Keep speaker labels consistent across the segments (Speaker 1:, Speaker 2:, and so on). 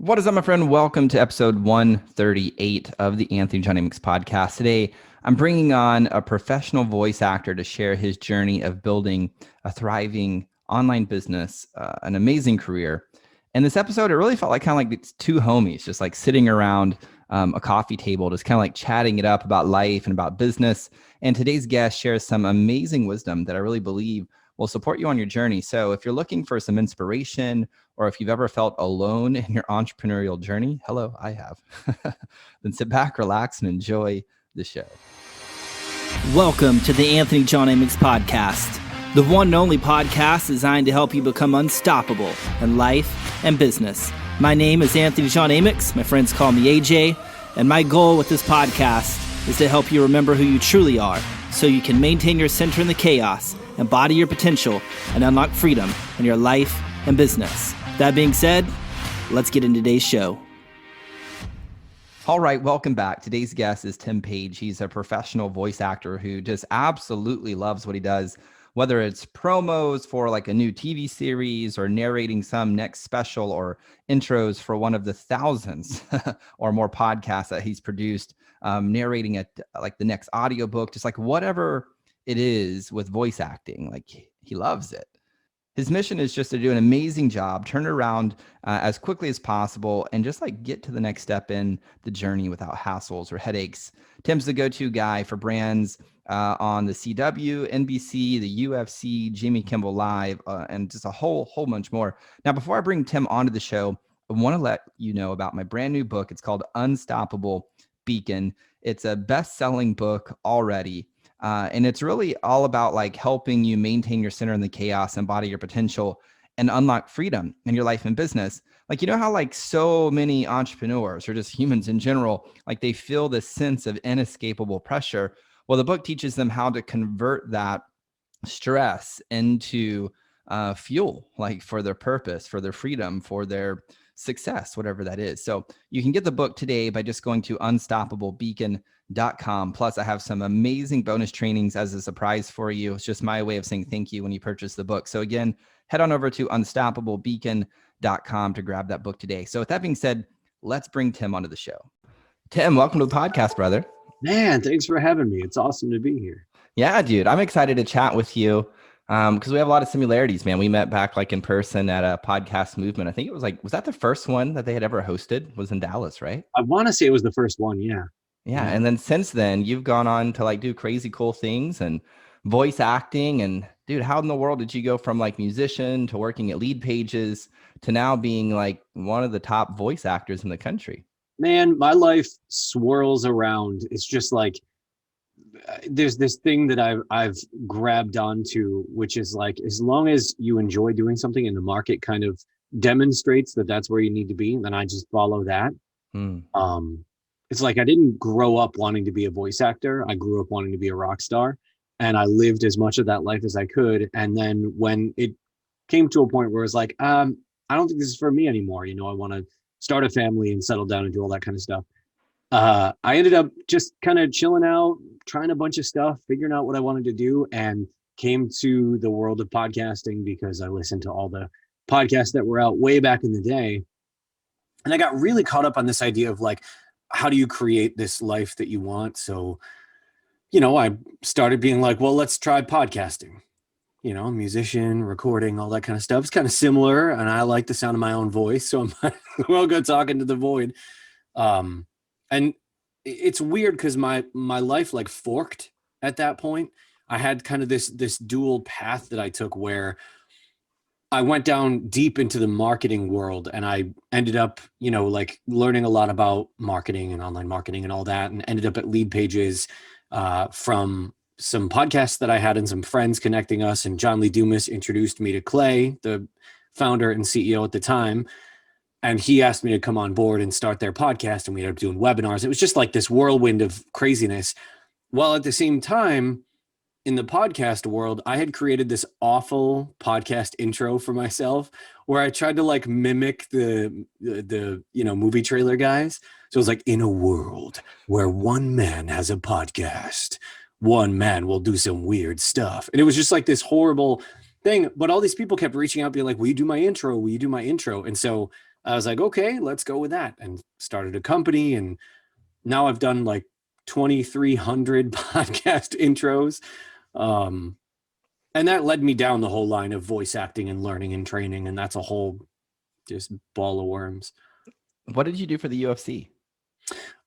Speaker 1: What is up, my friend? Welcome to episode 138 of the Anthony John Amix podcast. Today, I'm bringing on a professional voice actor to share his journey of building a thriving online business, an amazing career. And this episode, it really felt like kind of like it's two homies, just like sitting around a coffee table, just kind of like chatting it up about life and about business. And today's guest shares some amazing wisdom that I really believe will support you on your journey. So if you're looking for some inspiration, or if you've ever felt alone in your entrepreneurial journey, hello, I have, then sit back, relax, and enjoy the show.
Speaker 2: Welcome to the Anthony John Amix podcast, the one and only podcast designed to help you become unstoppable in life and business. My name is Anthony John Amix. My friends call me AJ, and my goal with this podcast is to help you remember who you truly are so you can maintain your center in the chaos, embody your potential, and unlock freedom in your life and business. That being said, let's get into today's show.
Speaker 1: All right, welcome back. Today's guest is Tim Paige. He's a professional voice actor who just absolutely loves what he does, whether it's promos for like a new TV series or narrating some next special or intros for one of the thousands or more podcasts that he's produced, narrating like the next audiobook, just like whatever it is with voice acting, like he loves it. His mission is just to do an amazing job, turn it around as quickly as possible, and just like get to the next step in the journey without hassles or headaches. Tim's the go-to guy for brands on the CW, NBC, the UFC, Jimmy Kimmel Live, and just a whole bunch more. Now, before I bring Tim onto the show, I want to let you know about my brand new book. It's called Unstoppable Beacon. It's a best-selling book already. And it's really all about like helping you maintain your center in the chaos, embody your potential, and unlock freedom in your life and business. Like, you know how like so many entrepreneurs or just humans in general, like they feel this sense of inescapable pressure. Well, the book teaches them how to convert that stress into fuel, like for their purpose, for their freedom, for their success, whatever that is. So you can get the book today by just going to unstoppablebeacon.com. Plus, I have some amazing bonus trainings as a surprise for you. It's just my way of saying thank you when you purchase the book. So again, head on over to unstoppablebeacon.com to grab that book today. So with that being said, let's bring Tim onto the show. Tim, welcome to the podcast, brother.
Speaker 3: Man, thanks for having me. It's awesome to be here.
Speaker 1: Yeah, dude, I'm excited to chat with you. Because we have a lot of similarities, man. We met back like in person at a podcast movement. I think it was like, was that the first one that they had ever hosted? Was in Dallas, right?
Speaker 3: I want to say it was the first one. Yeah.
Speaker 1: And then since then, you've gone on to like do crazy cool things and voice acting. And dude, how in the world did you go from like musician to working at Lead Pages to now being like one of the top voice actors in the country?
Speaker 3: Man, my life swirls around. It's just like, there's this thing that I've grabbed onto, which is like, as long as you enjoy doing something and the market kind of demonstrates that that's where you need to be, then I just follow that. It's like, I didn't grow up wanting to be a voice actor. I grew up wanting to be a rock star, and I lived as much of that life as I could. And then when it came to a point where it's like, I don't think this is for me anymore. You know, I want to start a family and settle down and do all that kind of stuff. I ended up just kind of chilling out, trying a bunch of stuff, figuring out what I wanted to do, and came to the world of podcasting because I listened to all the podcasts that were out way back in the day. And I got really caught up on this idea of like, how do you create this life that you want? So, you know, I started being like, well, let's try podcasting. You know, musician, recording, all that kind of stuff. It's kind of similar, and I like the sound of my own voice, so I might as well go talking to the void. And it's weird because my life like forked at that point. I had kind of this dual path that I took where I went down deep into the marketing world, and I ended up, you know, like learning a lot about marketing and online marketing and all that, and ended up at Lead Pages from some podcasts that I had and some friends connecting us. And John Lee Dumas introduced me to Clay, the founder and CEO at the time. And he asked me to come on board and start their podcast. And we ended up doing webinars. It was just like this whirlwind of craziness. While at the same time, in the podcast world, I had created this awful podcast intro for myself where I tried to like mimic the you know, movie trailer guys. So it was like, in a world where one man has a podcast, one man will do some weird stuff. And it was just like this horrible thing. But all these people kept reaching out, being like, will you do my intro? Will you do my intro? And so I was like, okay, let's go with that, and started a company. And now I've done like 2,300 podcast intros. And that led me down the whole line of voice acting and learning and training. And that's a whole just ball of worms.
Speaker 1: What did you do for the UFC?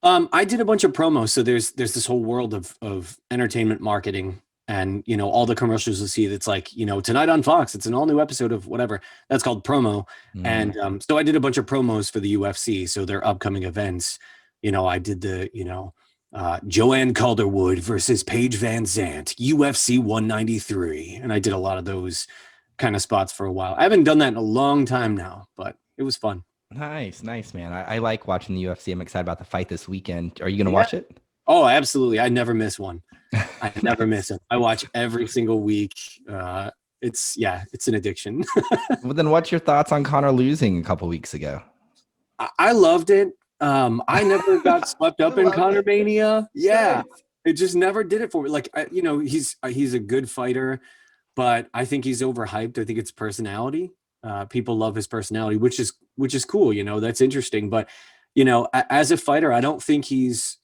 Speaker 3: I did a bunch of promos. So there's this whole world of entertainment marketing, and all the commercials you'll see that's like, tonight on Fox, it's an all new episode of whatever. That's called promo. And so I did a bunch of promos for the UFC. So their upcoming events. I did the Joanne Calderwood versus Paige Van Zant, UFC 193, and I did a lot of those kind of spots for a while. I haven't done that in a long time now, but it was fun.
Speaker 1: Nice, man. I like watching the UFC. I'm excited about the fight this weekend. Are you going to watch it?
Speaker 3: Oh, absolutely. I never miss one. I never miss it. I watch every single week. It's an addiction.
Speaker 1: Well, then what's your thoughts on Conor losing a couple weeks ago?
Speaker 3: I loved it. I never got swept up in Conor mania. Yeah. It just never did it for me. Like, he's a good fighter, but I think he's overhyped. I think it's personality. People love his personality, which is cool. That's interesting. But, as a fighter, I don't think he's,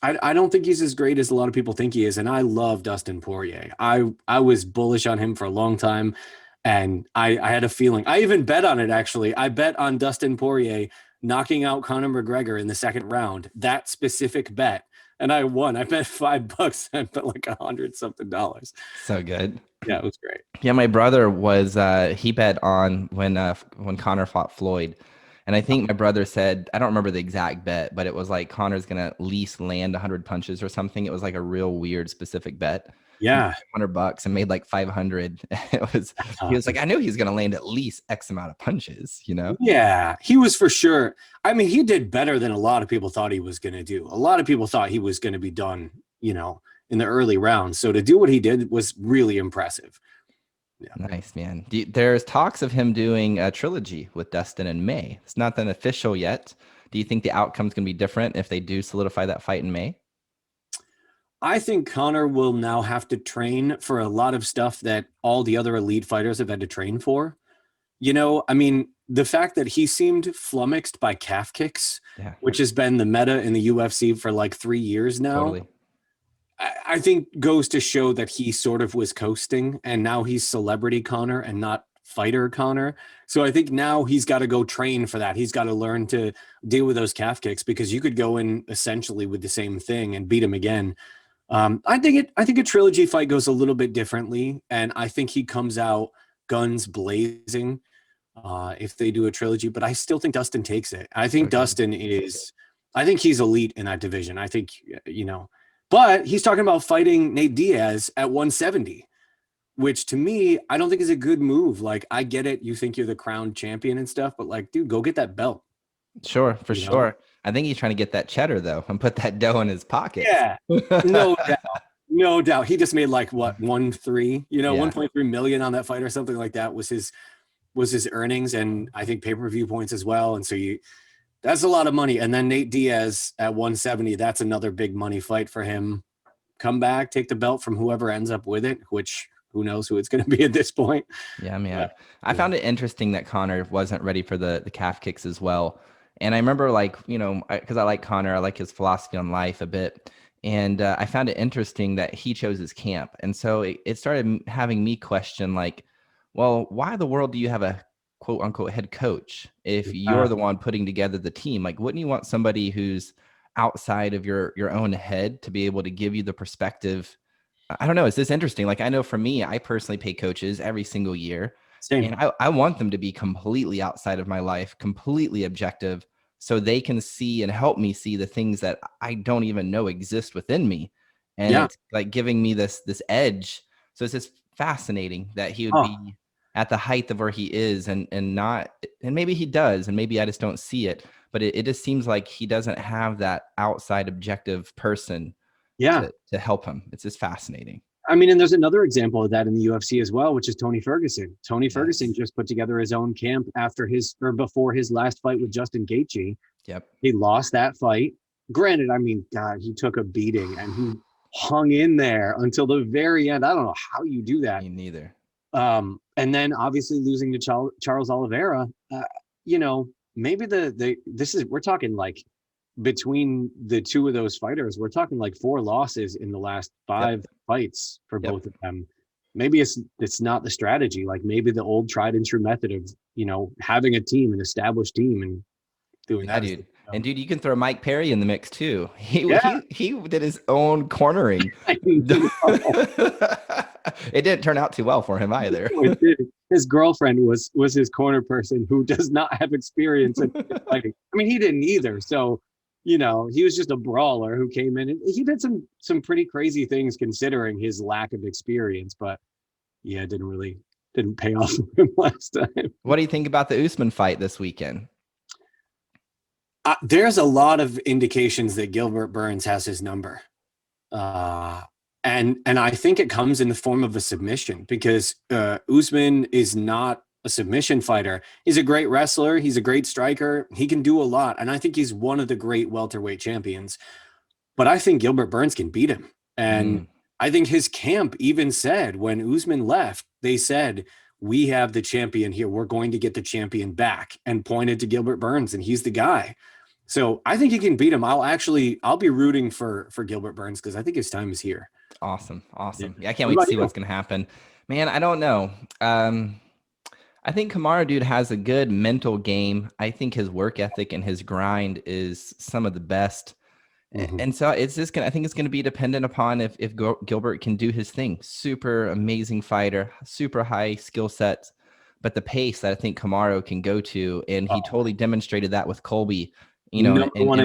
Speaker 3: I don't think he's as great as a lot of people think he is. And I love Dustin Poirier. I was bullish on him for a long time. And I had a feeling. I even bet on it, actually. I bet on Dustin Poirier knocking out Conor McGregor in the second round, that specific bet. And I won. I bet $5. I bet like $100 something.
Speaker 1: So good.
Speaker 3: Yeah, it was great.
Speaker 1: Yeah, my brother was he bet on when Conor fought Floyd. And I think my brother said, I don't remember the exact bet, but it was like Conor's going to at least land 100 punches or something. It was like a real weird specific bet.
Speaker 3: Yeah.
Speaker 1: $100 and made like 500. He was like, I knew he's going to land at least X amount of punches,
Speaker 3: Yeah, he was for sure. I mean, he did better than a lot of people thought he was going to do. A lot of people thought he was going to be done, in the early rounds. So to do what he did was really impressive. Yeah.
Speaker 1: Nice, man. There's talks of him doing a trilogy with Dustin in May. It's not that official yet. Do you think the outcome's going to be different if they do solidify that fight in May?
Speaker 3: I think Conor will now have to train for a lot of stuff that all the other elite fighters have had to train for. I mean, the fact that he seemed flummoxed by calf kicks, which has been the meta in the UFC for like 3 years now.
Speaker 1: Totally.
Speaker 3: I think goes to show that he sort of was coasting, and now he's celebrity Conor and not fighter Conor. So I think now he's got to go train for that. He's got to learn to deal with those calf kicks, because you could go in essentially with the same thing and beat him again. I think a trilogy fight goes a little bit differently, and I think he comes out guns blazing if they do a trilogy. But I still think Dustin takes it. I think Dustin is. I think he's elite in that division. I think but he's talking about fighting Nate Diaz at 170, which to me, I don't think is a good move. Like, I get it. You think you're the crowned champion and stuff, but like, dude, go get that belt.
Speaker 1: Sure, for sure. I think he's trying to get that cheddar though and put that dough in his pocket.
Speaker 3: Yeah, no doubt. He just made like what 1.3 million on that fight or something like that was his earnings, and I think pay-per-view points as well. And so that's a lot of money. And then Nate Diaz at 170, that's another big money fight for him. Come back, take the belt from whoever ends up with it, which who knows who it's going to be at this point.
Speaker 1: Yeah, man. I found it interesting that Conor wasn't ready for the calf kicks as well. And I remember because I like Conor, I like his philosophy on life a bit. And I found it interesting that he chose his camp. And so it started having me question well, why in the world do you have a quote unquote head coach if you're the one putting together the team? Like, wouldn't you want somebody who's outside of your own head to be able to give you the perspective? I don't know. Is this interesting? Like, I know for me, I personally pay coaches every single year. Same. And I want them to be completely outside of my life, completely objective, so they can see and help me see the things that I don't even know exist within me. And it's like giving me this edge. So it's just fascinating that he would be at the height of where he is and maybe he does, and maybe I just don't see it, but it just seems like he doesn't have that outside objective person to help him. It's just fascinating.
Speaker 3: I mean, and there's another example of that in the UFC as well, which is Tony Ferguson. Tony Ferguson just put together his own camp before his last fight with Justin Gaethje.
Speaker 1: Yep.
Speaker 3: He lost that fight. Granted, I mean, God, he took a beating and he hung in there until the very end. I don't know how you do that.
Speaker 1: Me neither.
Speaker 3: And and then obviously losing to Charles Oliveira, maybe we're talking like between the two of those fighters, we're talking like 4 losses in the last 5 fights for both of them. Maybe it's not the strategy. Like maybe the old tried and true method of, having a team, an established team, and doing that.
Speaker 1: Dude. And dude, you can throw Mike Perry in the mix too. He did his own cornering. It didn't turn out too well for him either.
Speaker 3: It did. His girlfriend was his corner person who does not have experience in fighting. I mean, he didn't either. So, he was just a brawler who came in, and he did some pretty crazy things considering his lack of experience. But yeah, it didn't pay off for him last time.
Speaker 1: What do you think about the Usman fight this weekend?
Speaker 3: There's a lot of indications that Gilbert Burns has his number. And I think it comes in the form of a submission, because Usman is not a submission fighter. He's a great wrestler. He's a great striker. He can do a lot. And I think he's one of the great welterweight champions. But I think Gilbert Burns can beat him. And I think his camp even said when Usman left, they said, we have the champion here. We're going to get the champion back, and pointed to Gilbert Burns, and he's the guy. So I think he can beat him. I'll be rooting for Gilbert Burns, because I think his time is here.
Speaker 1: Awesome. Yeah, I can't wait to see what's going to happen. Man, I don't know. I think Kamaru, dude, has a good mental game. I think his work ethic and his grind is some of the best. And so I think it's going to be dependent upon if Gilbert can do his thing. Super amazing fighter, super high skill sets, but the pace that I think Kamaru can go to, and he totally demonstrated that with Colby, in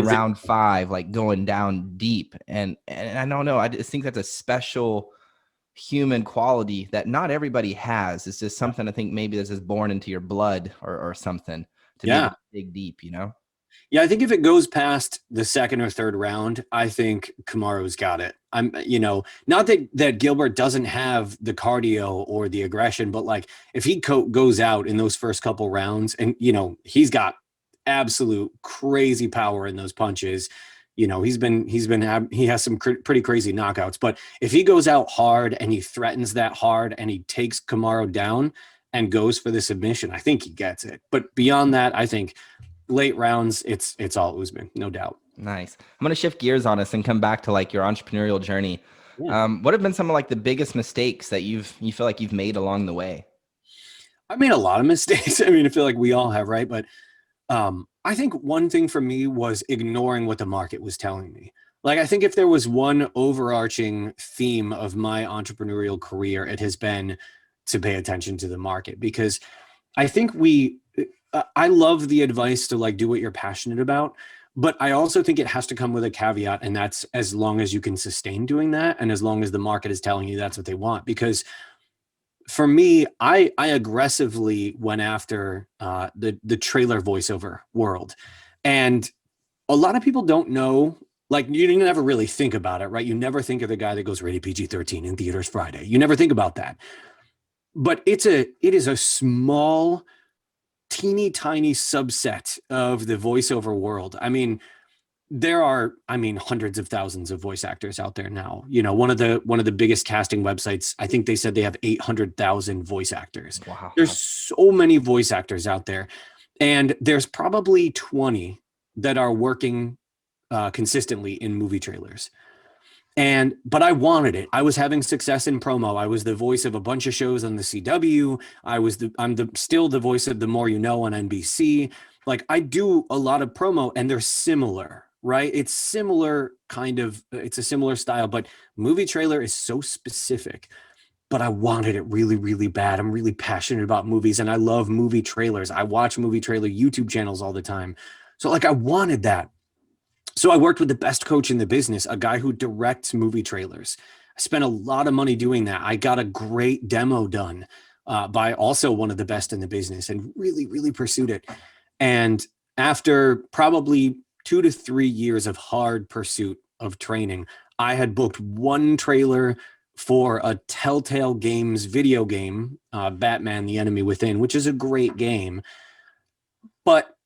Speaker 1: round 5, like going down deep. And I don't know, I just think that's a special human quality that not everybody has. It's just something I think maybe that's just born into your blood or something to be able to dig deep,
Speaker 3: Yeah, I think if it goes past the 2nd or 3rd round, I think Kamaru's got it. Not that Gilbert doesn't have the cardio or the aggression, but like if he goes out in those first couple rounds, and he's got absolute crazy power in those punches. He has some pretty crazy knockouts, but if he goes out hard and he threatens that hard and he takes Kamaru down and goes for the submission, I think he gets it. But beyond that, I think late rounds, it's all Usman, no doubt.
Speaker 1: Nice. I'm going to shift gears on us and come back to like your entrepreneurial journey.
Speaker 3: Yeah.
Speaker 1: What have been some of like the biggest mistakes that you feel like you've made along the way?
Speaker 3: I made a lot of mistakes. I mean, I feel like we all have, right? But I think one thing for me was ignoring what the market was telling me. Like, I think if there was one overarching theme of my entrepreneurial career, it has been to pay attention to the market, because I think I love the advice to like do what you're passionate about, but I also think it has to come with a caveat. And that's as long as you can sustain doing that, and as long as the market is telling you that's what they want. Because for me, I aggressively went after the trailer voiceover world. And a lot of people don't know, like, you never really think about it, right? You never think of the guy that goes rated PG-13 in theaters Friday. You never think about that. But it is a small, teeny tiny subset of the voiceover world. I mean, there are, hundreds of thousands of voice actors out there now. One of the biggest casting websites, I think they said they have 800,000 voice actors.
Speaker 1: Wow.
Speaker 3: There's so many voice actors out there, and there's probably 20 that are working consistently in movie trailers. But I wanted it. I was having success in promo. I was the voice of a bunch of shows on the CW. I'm still the voice of The More You Know on NBC. Like, I do a lot of promo, and they're similar, right? It's a similar style, but movie trailer is so specific. But I wanted it really, really bad. I'm really passionate about movies, and I love movie trailers. I watch movie trailer YouTube channels all the time. So like, I wanted that. So I worked with the best coach in the business, a guy who directs movie trailers. I spent a lot of money doing that. I got a great demo done by also one of the best in the business, and really, really pursued it. And after probably 2 to 3 years of hard pursuit of training, I had booked one trailer for a Telltale Games video game, Batman: The Enemy Within, which is a great game. But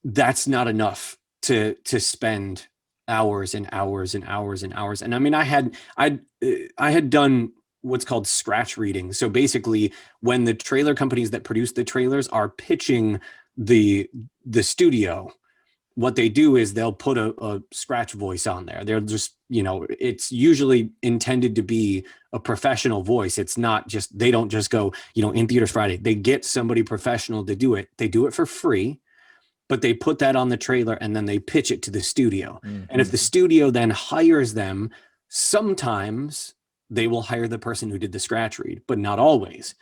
Speaker 3: that's not enough to spend hours and hours and hours and hours. And I mean, I had done what's called scratch reading. So basically, when the trailer companies that produce the trailers are pitching the studio, what they do is they'll put a scratch voice on there. They'll just, it's usually intended to be a professional voice. It's not just, they don't just go, in theaters Friday. They get somebody professional to do it. They do it for free, but they put that on the trailer and then they pitch it to the studio. Mm-hmm. And if the studio then hires them, sometimes they will hire the person who did the scratch read, but not always.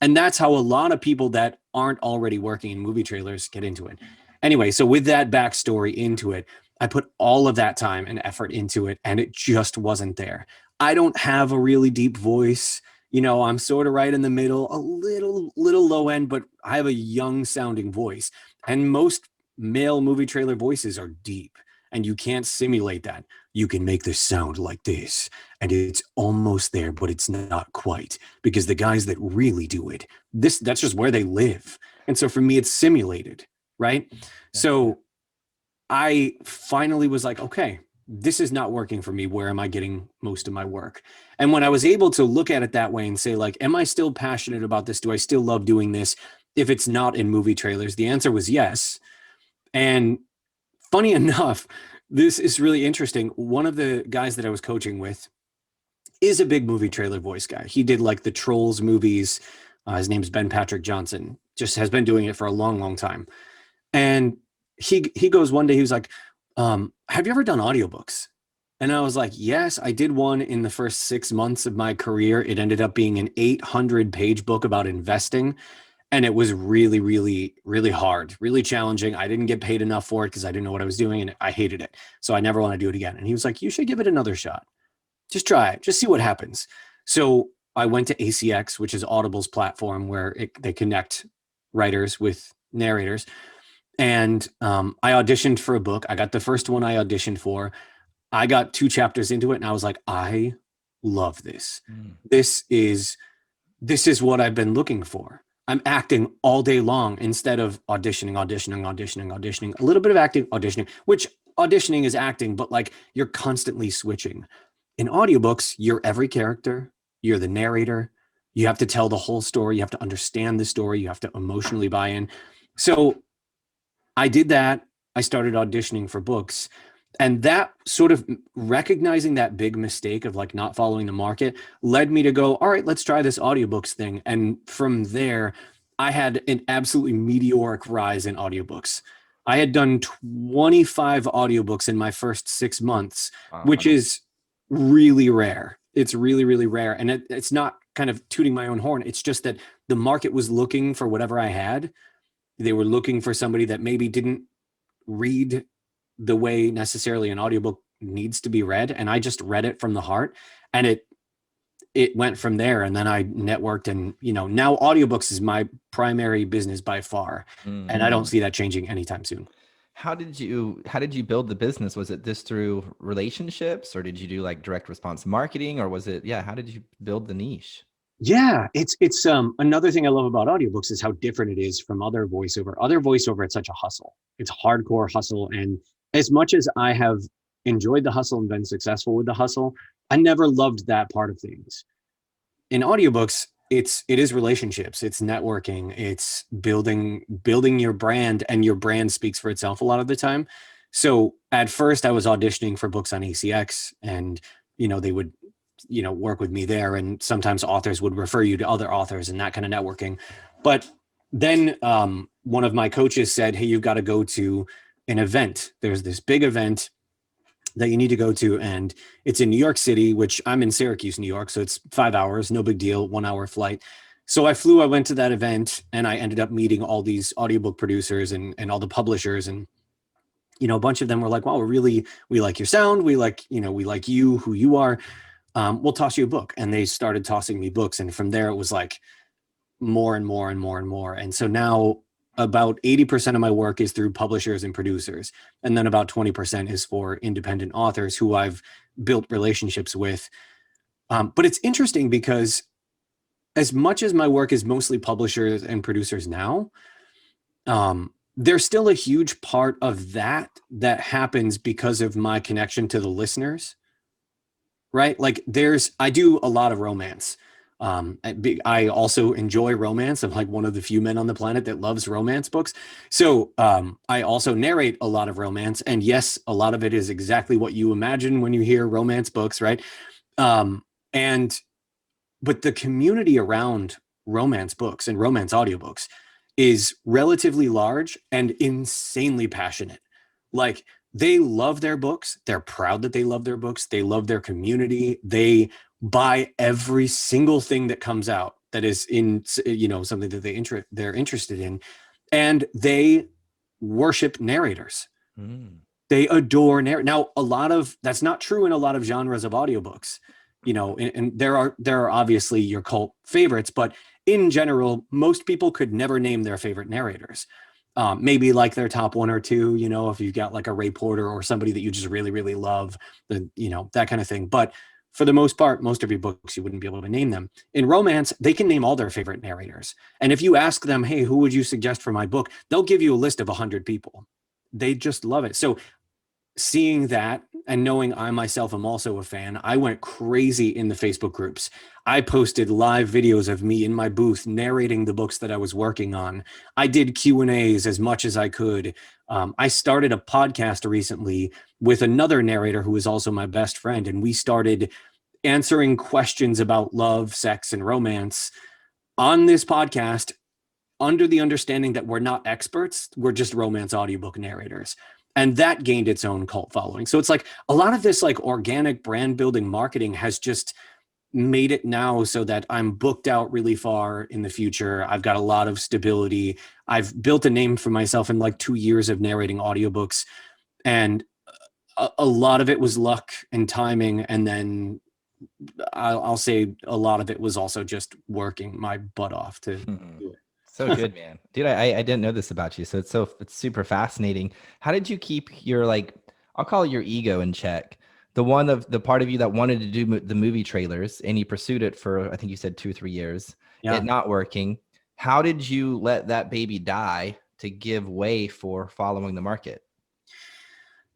Speaker 3: And that's how a lot of people that aren't already working in movie trailers get into it. Anyway, so with that backstory into it, I put all of that time and effort into it, and it just wasn't there. I don't have a really deep voice. I'm sort of right in the middle, a little low end, but I have a young sounding voice. And most male movie trailer voices are deep, and you can't simulate that. You can make this sound like this, and it's almost there, but it's not quite, because the guys that really do it, that's just where they live. And so for me, it's simulated, right? Yeah. So I finally was like, okay, this is not working for me. Where am I getting most of my work? And when I was able to look at it that way and say, like, am I still passionate about this? Do I still love doing this if it's not in movie trailers? The answer was yes. And funny enough, this is really interesting. One of the guys that I was coaching with is a big movie trailer voice guy. He did like the Trolls movies. His name's Ben Patrick Johnson, just has been doing it for a long, long time. And he goes one day, he was like, have you ever done audiobooks? And I was like, yes, I did one in the first 6 months of my career. It ended up being an 800-page book about investing. And it was really, really, really hard, really challenging. I didn't get paid enough for it because I didn't know what I was doing, and I hated it. So I never want to do it again. And he was like, you should give it another shot. Just try it. Just see what happens. So I went to ACX, which is Audible's platform where they connect writers with narrators. And I auditioned for a book. I got the first one I auditioned for. I got 2 chapters into it, and I was like, I love this. This is what I've been looking for. I'm acting all day long instead of auditioning, a little bit of acting, auditioning, which auditioning is acting, but like you're constantly switching. In audiobooks, you're every character, you're the narrator, you have to tell the whole story, you have to understand the story, you have to emotionally buy in. So I did that. I started auditioning for books. And that sort of recognizing that big mistake of like not following the market led me to go, all right, let's try this audiobooks thing. And from there, I had an absolutely meteoric rise in audiobooks. I had done 25 audiobooks in my first 6 months, which is really rare. It's really, really rare. And it's not kind of tooting my own horn. It's just that the market was looking for whatever I had. They were looking for somebody that maybe didn't read the way necessarily an audiobook needs to be read. And I just read it from the heart, and it went from there. And then I networked, and, now audiobooks is my primary business by far. Mm-hmm. And I don't see that changing anytime soon.
Speaker 1: How did you build the business? Was it this through relationships, or did you do like direct response marketing, or was it, how did you build the niche?
Speaker 3: Yeah, it's another thing I love about audiobooks is how different it is from other voiceover. Other voiceover, it's such a hustle. It's hardcore hustle. And as much as I have enjoyed the hustle and been successful with the hustle, I never loved that part of things. In audiobooks, it is relationships, it's networking, it's building your brand, and your brand speaks for itself a lot of the time. So at first I was auditioning for books on ACX, and they would work with me there, and sometimes authors would refer you to other authors and that kind of networking. But then one of my coaches said, hey, you've got to go to an event. There's this big event that you need to go to, and it's in New York City, which I'm in Syracuse, New York. So it's 5 hours, no big deal, 1 hour flight. So I went to that event, and I ended up meeting all these audiobook producers and all the publishers. And, a bunch of them were like, wow, we like your sound. We like you, who you are. We'll toss you a book. And they started tossing me books. And from there, it was like more and more and more and more. And so now about 80% of my work is through publishers and producers. And then about 20% is for independent authors who I've built relationships with. But it's interesting because as much as my work is mostly publishers and producers now, there's still a huge part of that happens because of my connection to the listeners. right? Like I do a lot of romance. I also enjoy romance. I'm like one of the few men on the planet that loves romance books. So I also narrate a lot of romance. And yes, a lot of it is exactly what you imagine when you hear romance books, right? Um, and but the community around romance books and romance audiobooks is relatively large and insanely passionate. Like they love their books. They're proud that they love their books. They love their community. They buy every single thing that comes out that is in, something that they're interested in, and they worship narrators.
Speaker 1: Mm.
Speaker 3: They adore now a lot of that's not true in a lot of genres of audiobooks, and there are obviously your cult favorites, but in general most people could never name their favorite narrators. Maybe like their top one or two, if you've got like a Ray Porter or somebody that you just really really love, that kind of thing. But for the most part, most of your books you wouldn't be able to name them. In romance, they can name all their favorite narrators, and if you ask them, hey, who would you suggest for my book, they'll give you a list of 100 people. They just love it. So seeing that and knowing I myself am also a fan, I went crazy in the Facebook groups. I posted live videos of me in my booth narrating the books that I was working on. I did Q&As as much as I could. I started a podcast recently with another narrator who is also my best friend, and we started answering questions about love, sex, and romance on this podcast under the understanding that we're not experts, we're just romance audiobook narrators. And that gained its own cult following. So it's like a lot of this like organic brand building marketing has just made it now so that I'm booked out really far in the future. I've got a lot of stability. I've built a name for myself in like 2 years of narrating audiobooks. And a lot of it was luck and timing. And then I'll say a lot of it was also just working my butt off to do it.
Speaker 1: So good, man. Dude, I didn't know this about you. So it's super fascinating. How did you keep your, like, I'll call it your ego in check? The part of you that wanted to do the movie trailers, and you pursued it for, I think you said 2 or 3 years,
Speaker 3: Yeah.
Speaker 1: it not working. How did you let that baby die to give way for following the market?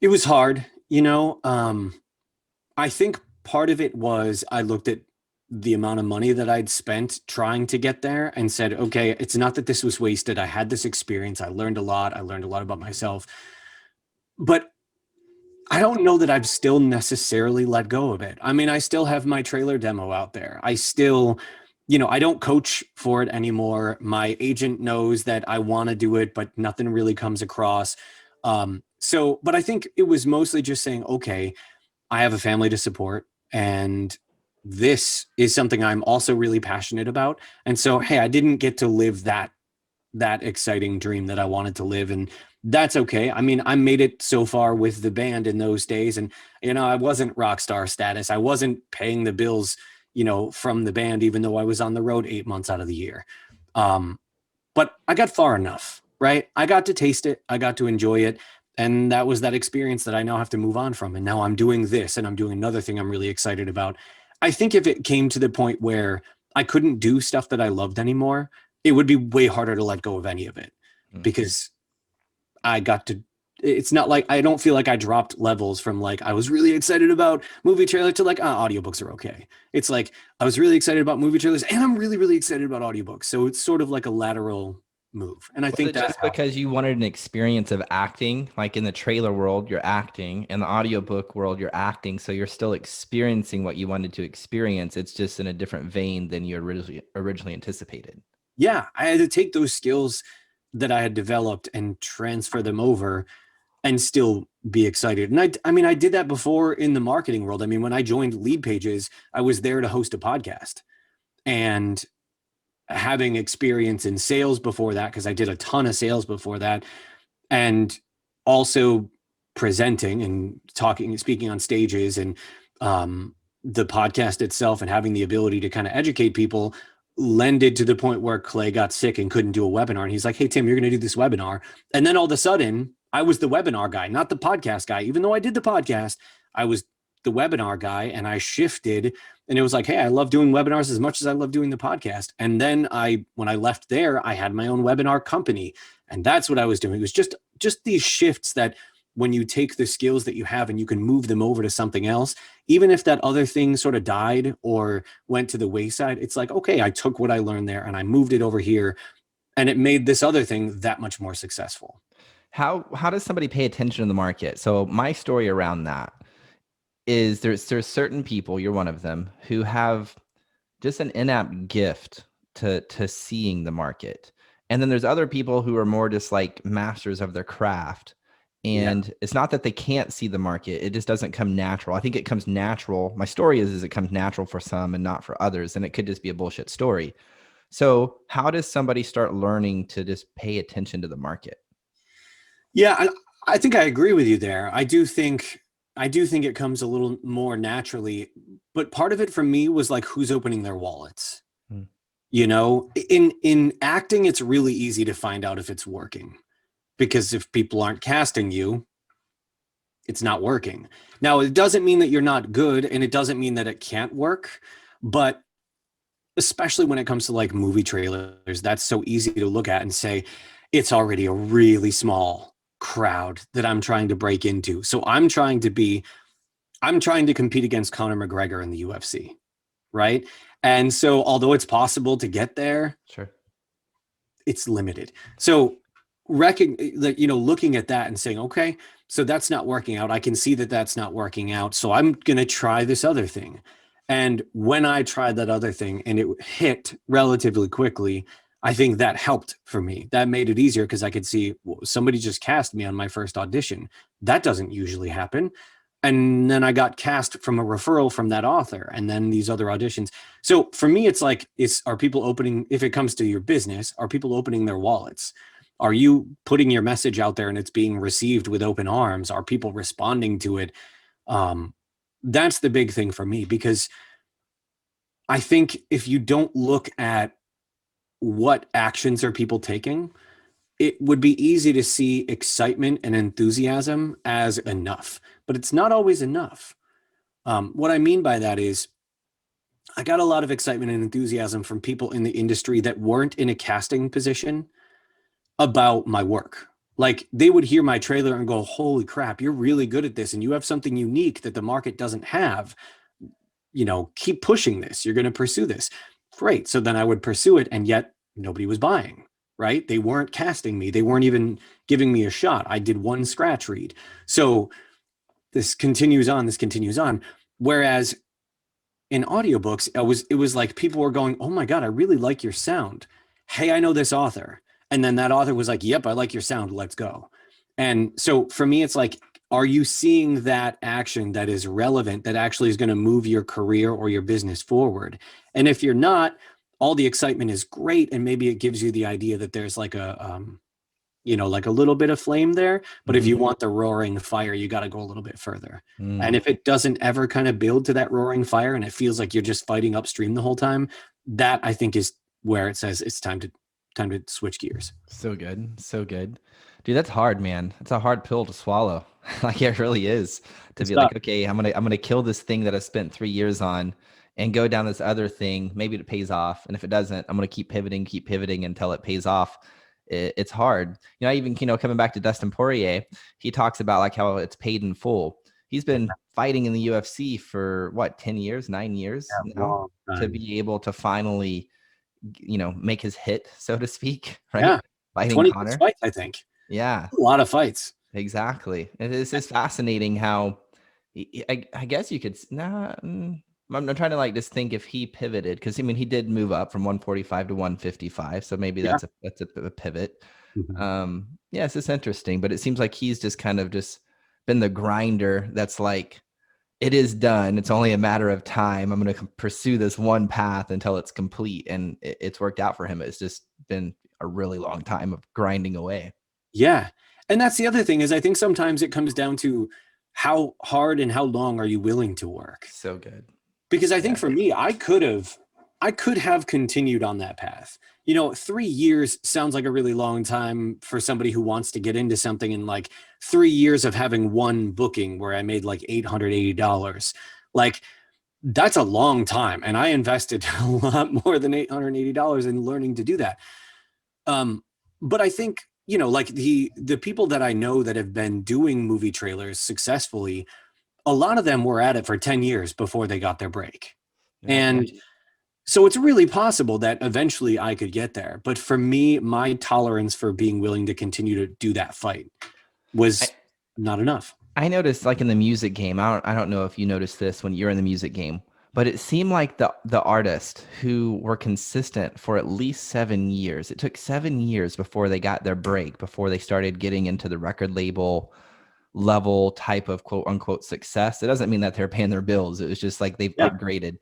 Speaker 3: It was hard, I think part of it was I looked at the amount of money that I'd spent trying to get there and said, okay, it's not that this was wasted. I had this experience. I learned a lot. I learned a lot about myself. But I don't know that I've still necessarily let go of it. I mean, I still have my trailer demo out there. I still, I don't coach for it anymore. My agent knows that I want to do it, but nothing really comes across. But I think it was mostly just saying, okay, I have a family to support, and this is something I'm also really passionate about. And so, hey, I didn't get to live that exciting dream that I wanted to live, and that's okay. I mean, I made it so far with the band in those days, and I wasn't rock star status. I wasn't paying the bills, from the band, even though I was on the road 8 months out of the year. But I got far enough, right? I got to taste it. I got to enjoy it. And that was that experience that I now have to move on from. And now I'm doing this, and I'm doing another thing I'm really excited about. I think if it came to the point where I couldn't do stuff that I loved anymore, it would be way harder to let go of any of it, because it's not like, I don't feel like I dropped levels from like, I was really excited about movie trailer to like, audiobooks are okay. It's like, I was really excited about movie trailers and I'm really, really excited about audiobooks. So it's sort of like a lateral move. And I think
Speaker 1: that's because you wanted an experience of acting, like in the trailer world, you're acting, in the audiobook world, you're acting. So you're still experiencing what you wanted to experience. It's just in a different vein than you originally anticipated.
Speaker 3: Yeah, I had to take those skills that I had developed and transfer them over and still be excited. And I mean, I did that before in the marketing world. I mean, when I joined Lead Pages, I was there to host a podcast, and having experience in sales before that, because I did a ton of sales before that, and also presenting and speaking on stages, and the podcast itself, and having the ability to kind of educate people, lended to the point where Clay got sick and couldn't do a webinar. And he's like, hey, Tim, you're going to do this webinar. And then all of a sudden, I was the webinar guy, not the podcast guy. Even though I did the podcast, I was the webinar guy, and I shifted, and it was like, hey, I love doing webinars as much as I love doing the podcast. And then when I left there, I had my own webinar company, and that's what I was doing. It was just these shifts that when you take the skills that you have and you can move them over to something else, even if that other thing sort of died or went to the wayside, it's like, okay, I took what I learned there and I moved it over here, and it made this other thing that much more successful.
Speaker 1: How does somebody pay attention to the market? So my story around that is there's certain people, you're one of them, who have just an in-app gift to seeing the market. And then there's other people who are more just like masters of their craft.
Speaker 3: Yeah.
Speaker 1: And it's not that they can't see the market. It just doesn't come natural. I think it comes natural. My story is it comes natural for some and not for others. And it could just be a bullshit story. So how does somebody start learning to just pay attention to the market?
Speaker 3: Yeah, I think I agree with you there. I do think it comes a little more naturally, but part of it for me was like who's opening their wallets.
Speaker 1: Hmm.
Speaker 3: You know, in acting, it's really easy to find out if it's working, because if people aren't casting you, it's not working. Now, it doesn't mean that you're not good, and it doesn't mean that it can't work, but especially when it comes to like movie trailers, that's so easy to look at and say, it's already a really small crowd that I'm trying to break into. So I'm trying to compete against Conor McGregor in the UFC, right? And so although it's possible to get there,
Speaker 1: Sure.
Speaker 3: it's limited. So looking at that and saying, okay, so that's not working out. I can see that that's not working out. So I'm going to try this other thing. And when I tried that other thing and it hit relatively quickly, I think that helped for me. That made it easier because I could see, well, somebody just cast me on my first audition. That doesn't usually happen. And then I got cast from a referral from that author, and then these other auditions. So for me, it's like, are people opening, if it comes to your business, are people opening their wallets? Are you putting your message out there and it's being received with open arms? Are people responding to it? That's the big thing for me, because I think if you don't look at what actions are people taking, it would be easy to see excitement and enthusiasm as enough, but it's not always enough. What I mean by that is I got a lot of excitement and enthusiasm from people in the industry that weren't in a casting position about my work. Like, they would hear my trailer and go, holy crap, you're really good at this and you have something unique that the market doesn't have. You know, keep pushing this. You're going to pursue this. Great. So then I would pursue it, and yet nobody was buying, right? They weren't casting me. They weren't even giving me a shot. I did one scratch read. So this continues on, this continues on. Whereas in audiobooks, it was like people were going, oh my God, I really like your sound. Hey, I know this author. And then that author was like, yep, I like your sound. Let's go. And so for me, it's like, are you seeing that action that is relevant, that actually is going to move your career or your business forward? And if you're not, all the excitement is great. And maybe it gives you the idea that there's like like a little bit of flame there. But if you want the roaring fire, you got to go a little bit further. And if it doesn't ever kind of build to that roaring fire and it feels like you're just fighting upstream the whole time, that I think is where it says it's time to switch gears.
Speaker 1: So good. So good. Dude, that's hard, man. It's a hard pill to swallow. Like, it really is, to be like, okay, I'm gonna kill this thing that I spent 3 years on and go down this other thing. Maybe it pays off. And if it doesn't, I'm gonna keep pivoting until it pays off. It's hard. Even, coming back to Dustin Poirier, he talks about like how it's paid in full. He's been fighting in the UFC for what, 10 years, 9 years now, to be able to finally, make his hit, so to speak, right?
Speaker 3: Yeah.
Speaker 1: Fighting
Speaker 3: 20
Speaker 1: Conor.
Speaker 3: fights, I think.
Speaker 1: Yeah.
Speaker 3: A lot of fights.
Speaker 1: Exactly. It is just fascinating how I guess you could I'm trying to like just think if he pivoted, because I mean he did move up from 145 to 155, so maybe that's a pivot. Yeah, it's just interesting, but it seems like he's just kind of just been the grinder that's like, it is done. It's only a matter of time. I'm going to pursue this one path until it's complete, and it's worked out for him. It's just been a really long time of grinding away.
Speaker 3: Yeah. And that's the other thing, is I think sometimes it comes down to how hard and how long are you willing to work?
Speaker 1: So good.
Speaker 3: Because I think for me, I could have continued on that path. 3 years sounds like a really long time for somebody who wants to get into something, and like 3 years of having one booking where I made like $880. Like, that's a long time. And I invested a lot more than $880 in learning to do that. But I think, like the people that I know that have been doing movie trailers successfully, a lot of them were at it for 10 years before they got their break. And so it's really possible that eventually I could get there. But for me, my tolerance for being willing to continue to do that fight was not enough.
Speaker 1: I noticed, like in the music game, I don't know if you noticed this when you're in the music game, but it seemed like the artists who were consistent for at least 7 years, it took 7 years before they got their break, before they started getting into the record label level type of quote unquote success. It doesn't mean that they're paying their bills. It was just like they've upgraded.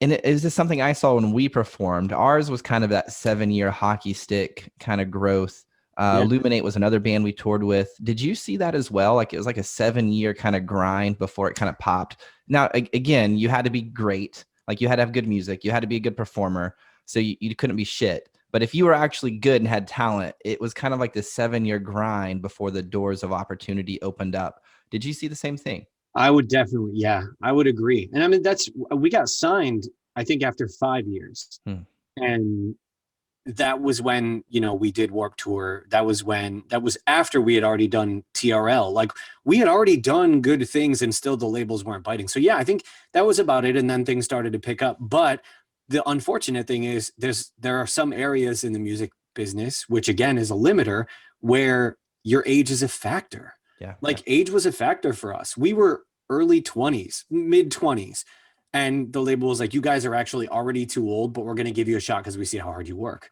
Speaker 1: And it was just something I saw when we performed. Ours was kind of that 7-year hockey stick kind of growth. Illuminate was another band we toured with. Did you see that as well? Like it was like a 7-year kind of grind before it kind of popped. Now, again, you had to be great. Like you had to have good music. You had to be a good performer. So you couldn't be shit. But if you were actually good and had talent, it was kind of like this 7-year grind before the doors of opportunity opened up. Did you see the same thing?
Speaker 3: I would definitely, I would agree. And I mean, we got signed, I think, after 5 years. And that was when, we did Warped Tour. That was after we had already done TRL. Like we had already done good things and still the labels weren't biting. So yeah, I think that was about it. And then things started to pick up. But the unfortunate thing is there are some areas in the music business, which again is a limiter, where your age is a factor. Age was a factor for us. We were early 20s, mid 20s. And the label was like, you guys are actually already too old, but we're going to give you a shot because we see how hard you work.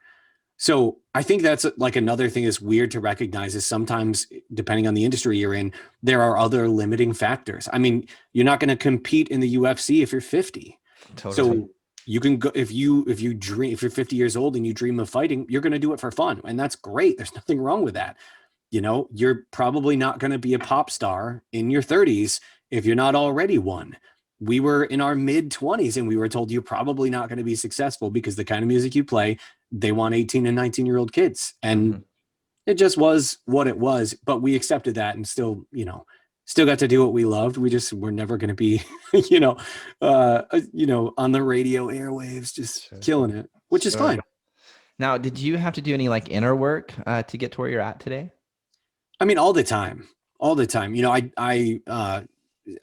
Speaker 3: So I think that's like another thing that's weird to recognize is sometimes, depending on the industry you're in, there are other limiting factors. I mean, you're not going to compete in the UFC if you're 50. Totally. So you can go, if you're 50 years old and you dream of fighting, you're going to do it for fun. And that's great. There's nothing wrong with that. You're probably not going to be a pop star in your 30s if you're not already one. We were in our mid 20s and we were told you're probably not going to be successful because the kind of music you play, they want 18 and 19-year-old kids. And it just was what it was, but we accepted that and still got to do what we loved. We're never going to be, on the radio airwaves, just killing it, which is fine.
Speaker 1: Now, did you have to do any like inner work to get to where you're at today?
Speaker 3: I mean, all the time.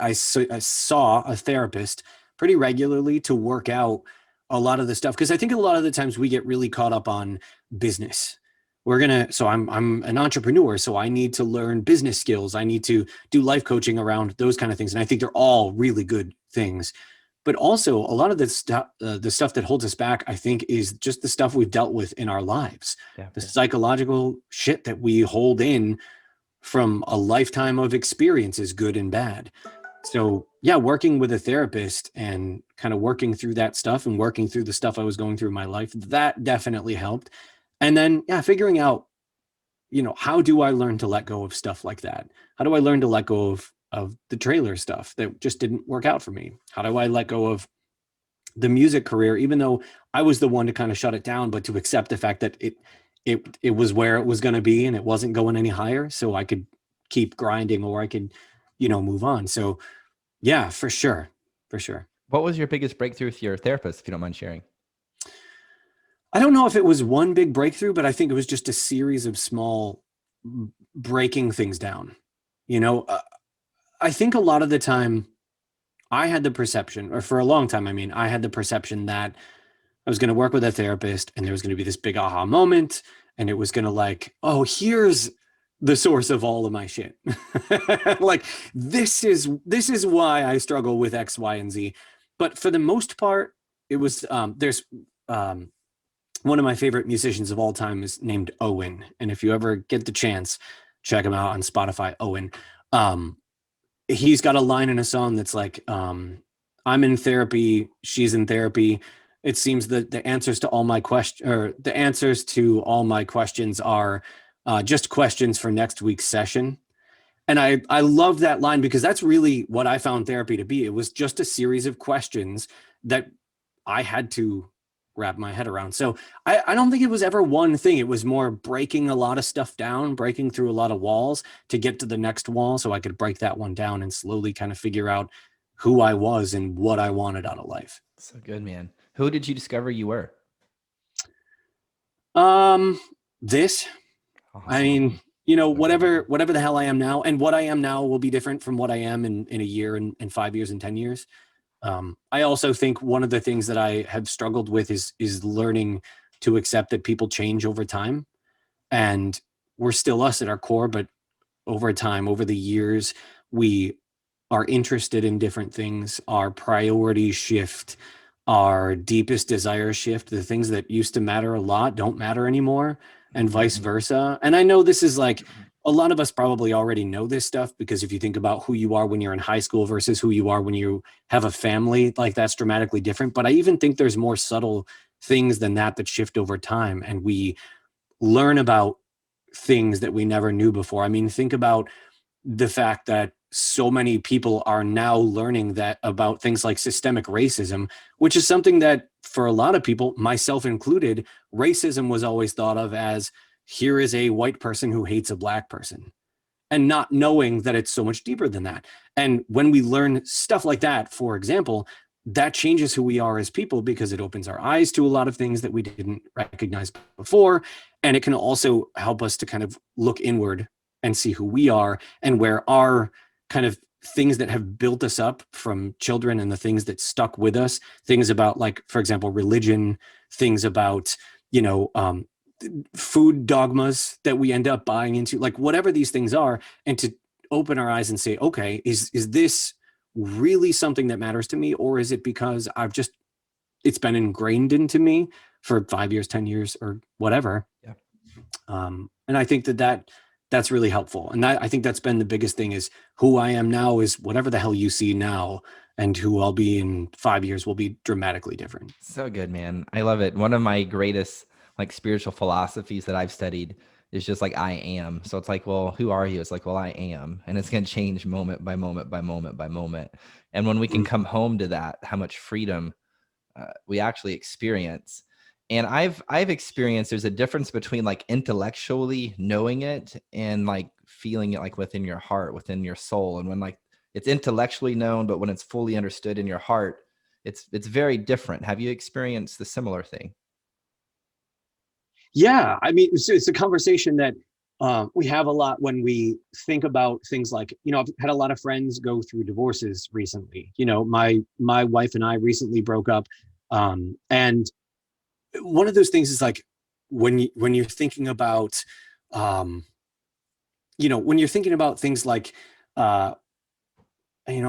Speaker 3: I saw a therapist pretty regularly to work out a lot of the stuff. Cause I think a lot of the times we get really caught up on business. I'm an entrepreneur, so I need to learn business skills. I need to do life coaching around those kind of things. And I think they're all really good things. But also a lot of the stuff that holds us back, I think, is just the stuff we've dealt with in our lives, the psychological shit that we hold in from a lifetime of experiences, good and bad. So yeah, working with a therapist and kind of working through that stuff and working through the stuff I was going through in my life, that definitely helped. And then, figuring out, how do I learn to let go of stuff like that? How do I learn to let go of the trailer stuff that just didn't work out for me? How do I let go of the music career, even though I was the one to kind of shut it down, but to accept the fact that it was where it was going to be and it wasn't going any higher, so I could keep grinding or I could, move on. So yeah, for sure.
Speaker 1: What was your biggest breakthrough with your therapist, if you don't mind sharing?
Speaker 3: I don't know if it was one big breakthrough, but I think it was just a series of small breaking things down. I think a lot of the time I had the perception, or for a long time, I had the perception that I was going to work with a therapist and there was going to be this big aha moment. And it was going to like, oh, here's the source of all of my shit. Like, this is why I struggle with X, Y, and Z. But for the most part, it was, there's one of my favorite musicians of all time is named Owen. And if you ever get the chance, check him out on Spotify, Owen. He's got a line in a song that's like, I'm in therapy, she's in therapy. It seems that the answers to all my questions are just questions for next week's session. And I love that line because that's really what I found therapy to be. It was just a series of questions that I had to wrap my head around. So I don't think it was ever one thing. It was more breaking a lot of stuff down, breaking through a lot of walls to get to the next wall so I could break that one down and slowly kind of figure out who I was and what I wanted out of life.
Speaker 1: So good, man. Who did you discover you were?
Speaker 3: This. I
Speaker 1: Awesome.
Speaker 3: mean, whatever the hell I am now, and what I am now will be different from what I am in a year and 5 years and 10 years. I also think one of the things that I have struggled with is learning to accept that people change over time, and we're still us at our core, but over time, over the years, we are interested in different things. Our priorities shift, our deepest desires shift. The things that used to matter a lot don't matter anymore, and vice
Speaker 1: Mhm.
Speaker 3: versa. And I know this is like a lot of us probably already know this stuff, because if you think about who you are when you're in high school versus who you are when you have a family, like that's dramatically different. But I even think there's more subtle things than that shift over time, and we learn about things that we never knew before. I mean, think about the fact that so many people are now learning that about things like systemic racism, which is something that for a lot of people, myself included, racism was always thought of as, here is a white person who hates a black person, and not knowing that it's so much deeper than that. And when we learn stuff like that, for example, that changes who we are as people, because it opens our eyes to a lot of things that we didn't recognize before. And it can also help us to kind of look inward and see who we are, and where our kind of things that have built us up from children, and the things that stuck with us, things about, like, for example, religion, things about, you know, food dogmas that we end up buying into, like whatever these things are, and to open our eyes and say, okay, is this really something that matters to me, or is it because it's been ingrained into me for 5 years, 10 years, or whatever.
Speaker 1: Yeah.
Speaker 3: And I think that's really helpful, and I think that's been the biggest thing, is who I am now is whatever the hell you see now, and who I'll be in 5 years will be dramatically different.
Speaker 1: So good, man. I love it. One of my greatest like spiritual philosophies that I've studied is just like I am. So it's like, well, who are you? It's like, well, I am. And it's going to change moment by moment by moment by moment. And when we can come home to that, how much freedom we actually experience. And I've experienced there's a difference between like intellectually knowing it and like feeling it like within your heart, within your soul. And when like it's intellectually known, but when it's fully understood in your heart, it's very different. Have you experienced the similar thing?
Speaker 3: Yeah, I mean, it's a conversation that we have a lot when we think about things like, I've had a lot of friends go through divorces recently. My wife and I recently broke up, and one of those things is like, when you're thinking about, when you're thinking about things like, uh, I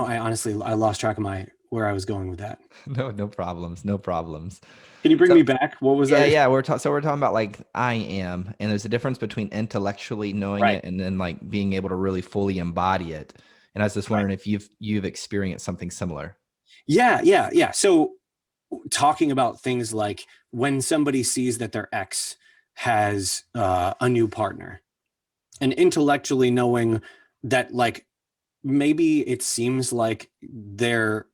Speaker 3: lost track of where I was going with that.
Speaker 1: No, no problems, no problems.
Speaker 3: Can you bring
Speaker 1: So
Speaker 3: me back? What was
Speaker 1: yeah,
Speaker 3: I?
Speaker 1: yeah, so we're talking about like I am, and there's a difference between intellectually knowing
Speaker 3: Right,
Speaker 1: it and then like being able to really fully embody it. And I was just
Speaker 3: right.
Speaker 1: wondering if you've experienced something similar.
Speaker 3: Yeah, yeah, yeah. So talking about things like when somebody sees that their ex has a new partner, and intellectually knowing that, like, maybe it seems like their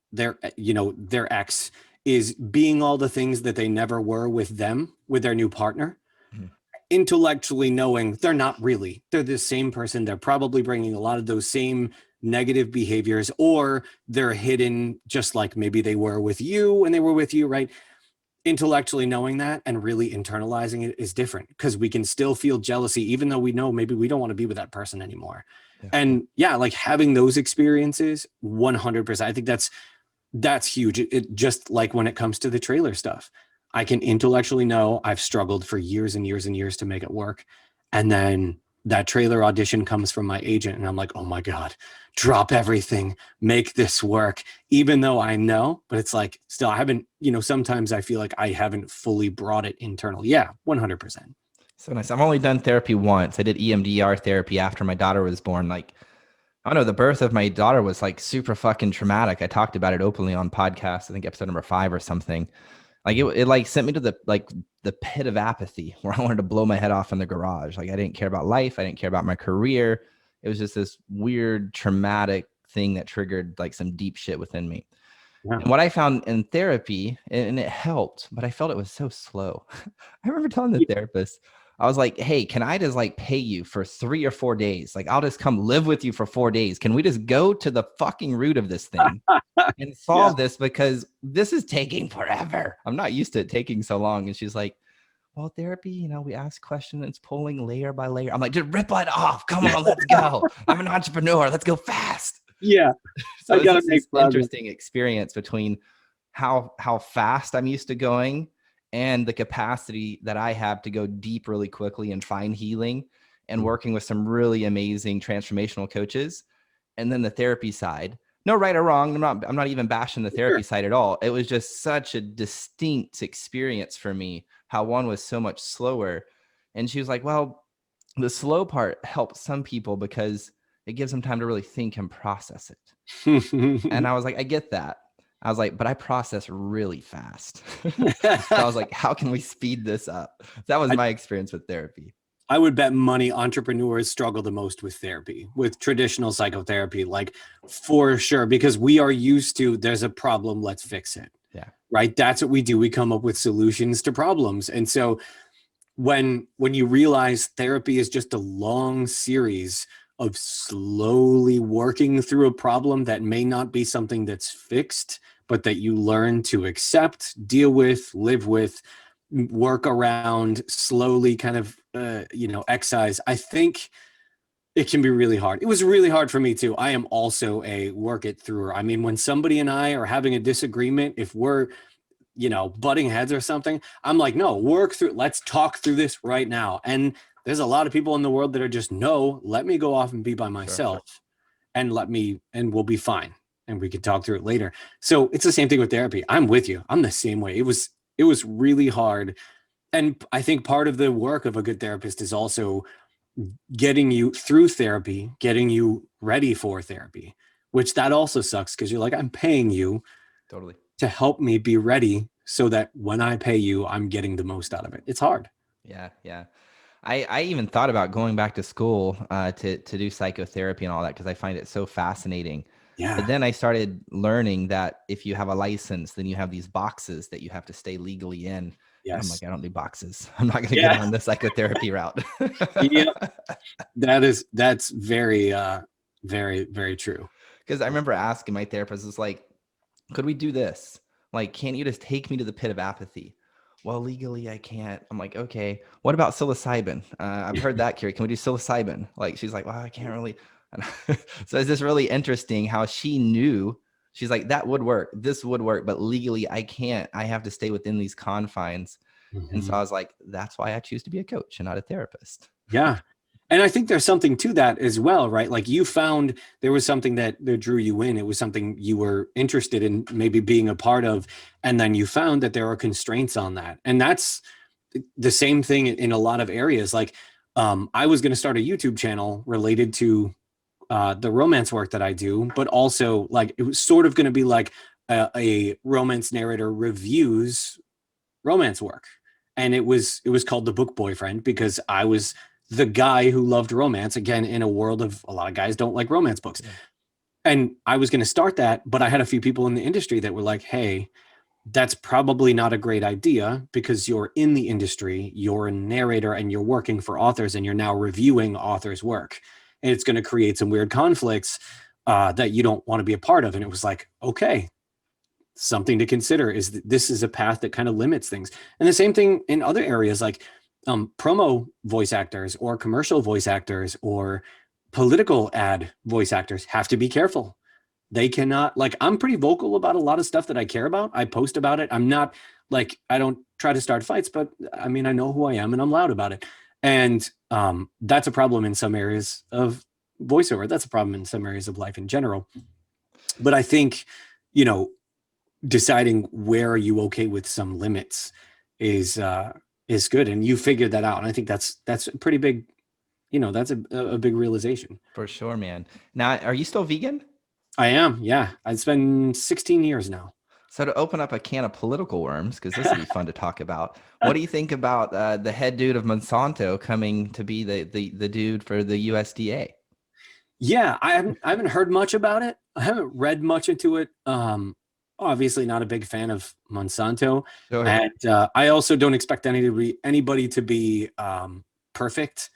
Speaker 3: ex is being all the things that they never were with them, with their new partner,
Speaker 1: Mhm.
Speaker 3: intellectually knowing they're the same person. They're probably bringing a lot of those same negative behaviors, or they're hidden just like maybe they were with you when they were with you, right? Intellectually knowing that and really internalizing it is different, because we can still feel jealousy even though we know maybe we don't want to be with that person anymore.
Speaker 1: Yeah.
Speaker 3: And yeah, like having those experiences, 100%, I think that's huge. It just like when it comes to the trailer stuff, I can intellectually know I've struggled for years and years and years to make it work, and then that trailer audition comes from my agent, and I'm like, oh my god, drop everything, make this work, even though I know. But it's like, still, I haven't, sometimes I feel like I haven't fully brought it internal. Yeah, 100%.
Speaker 1: So nice. I've only done therapy once. I did EMDR therapy after my daughter was born. Like, I don't know, the birth of my daughter was like super fucking traumatic. I talked about it openly on podcast, I think episode number 5 or something. Like it like sent me to the pit of apathy where I wanted to blow my head off in the garage. Like I didn't care about life. I didn't care about my career. It was just this weird traumatic thing that triggered like some deep shit within me.
Speaker 3: Yeah.
Speaker 1: And what I found in therapy, and it helped, but I felt it was so slow. I remember telling the therapist, I was like, hey, can I just like pay you for 3 or 4 days? Like, I'll just come live with you for 4 days. Can we just go to the fucking root of this thing and
Speaker 3: Yeah.
Speaker 1: solve this? Because this is taking forever. I'm not used to it taking so long. And she's like, well, therapy, we ask questions, it's pulling layer by layer. I'm like, just rip it off. Come on, let's go. I'm an entrepreneur. Let's go fast.
Speaker 3: Yeah,
Speaker 1: So
Speaker 3: I
Speaker 1: it's
Speaker 3: gotta
Speaker 1: just
Speaker 3: make
Speaker 1: this
Speaker 3: progress.
Speaker 1: interesting experience between how fast I'm used to going and the capacity that I have to go deep really quickly and find healing and working with some really amazing transformational coaches. And then the therapy side, no right or wrong. I'm not even bashing the therapy
Speaker 3: Sure.
Speaker 1: side at all. It was just such a distinct experience for me, how one was so much slower. And she was like, well, the slow part helps some people because it gives them time to really think and process it. And I was like, I get that. I was like, but I process really fast. So I was like, how can we speed this up? That was my experience with therapy.
Speaker 3: I would bet money entrepreneurs struggle the most with therapy, with traditional psychotherapy, like for sure, because we are used to there's a problem, let's fix it.
Speaker 1: Yeah.
Speaker 3: Right. That's what we do. We come up with solutions to problems. And so when you realize therapy is just a long series of slowly working through a problem that may not be something that's fixed, but that you learn to accept, deal with, live with, work around, slowly kind of excise, I think it can be really hard. It was really hard for me too. I am also a work it through. I mean, when somebody and I are having a disagreement, if we're butting heads or something, I'm like, no, work through, let's talk through this right now. And there's a lot of people in the world that are just, no, let me go off and be by myself. Sure. And we'll be fine. And we can talk through it later. So it's the same thing with therapy. I'm with you. I'm the same way. It was really hard. And I think part of the work of a good therapist is also getting you through therapy, getting you ready for therapy, which that also sucks because you're like, I'm paying you
Speaker 1: Totally
Speaker 3: to help me be ready so that when I pay you, I'm getting the most out of it. It's hard.
Speaker 1: Yeah. Yeah. I even thought about going back to school to do psychotherapy and all that because I find it so fascinating.
Speaker 3: Yeah.
Speaker 1: But then I started learning that if you have a license, then you have these boxes that you have to stay legally in.
Speaker 3: Yes.
Speaker 1: And I'm like, I don't do boxes. I'm not going to get on the psychotherapy route.
Speaker 3: Yeah. That's very, very, very true.
Speaker 1: Because I remember asking my therapist, it's like, could we do this? Like, can't you just take me to the pit of apathy? Well, legally, I can't. I'm like, okay. What about psilocybin? I've heard that, Carrie. Can we do psilocybin? Like, she's like, well, I can't really. So it's just really interesting how she knew. She's like, that would work. This would work. But legally, I can't. I have to stay within these confines. Mm-hmm. And so I was like, that's why I choose to be a coach and not a therapist.
Speaker 3: Yeah. And I think there's something to that as well, right? Like you found there was something that drew you in. It was something you were interested in maybe being a part of. And then you found that there are constraints on that. And that's the same thing in a lot of areas. Like I was going to start a YouTube channel related to the romance work that I do, but also like it was sort of going to be like a romance narrator reviews romance work. And it was called The Book Boyfriend because I was the guy who loved romance, again, in a world of a lot of guys don't like romance books. Yeah. And I was going to start that, but I had a few people in the industry that were like, hey, that's probably not a great idea because you're in the industry, you're a narrator and you're working for authors and you're now reviewing authors' work. And it's going to create some weird conflicts that you don't want to be a part of. And it was like, okay, something to consider is that this is a path that kind of limits things. And the same thing in other areas like promo voice actors or commercial voice actors or political ad voice actors have to be careful. They cannot, like, I'm pretty vocal about a lot of stuff that I care about. I post about it. I'm not like, I don't try to start fights, but I mean, I know who I am and I'm loud about it. And that's a problem in some areas of voiceover. That's a problem in some areas of life in general. But I think, deciding where are you okay with some limits is good. And you figured that out. And I think that's a pretty big, that's a big realization.
Speaker 1: For sure, man. Now, are you still vegan?
Speaker 3: I am. Yeah. It's been 16 years now.
Speaker 1: So to open up a can of political worms, because this would be fun to talk about. What do you think about the head dude of Monsanto coming to be the dude for the USDA?
Speaker 3: Yeah, I haven't heard much about it. I haven't read much into it. Obviously not a big fan of Monsanto. Sure. And I also don't expect anybody to be perfect.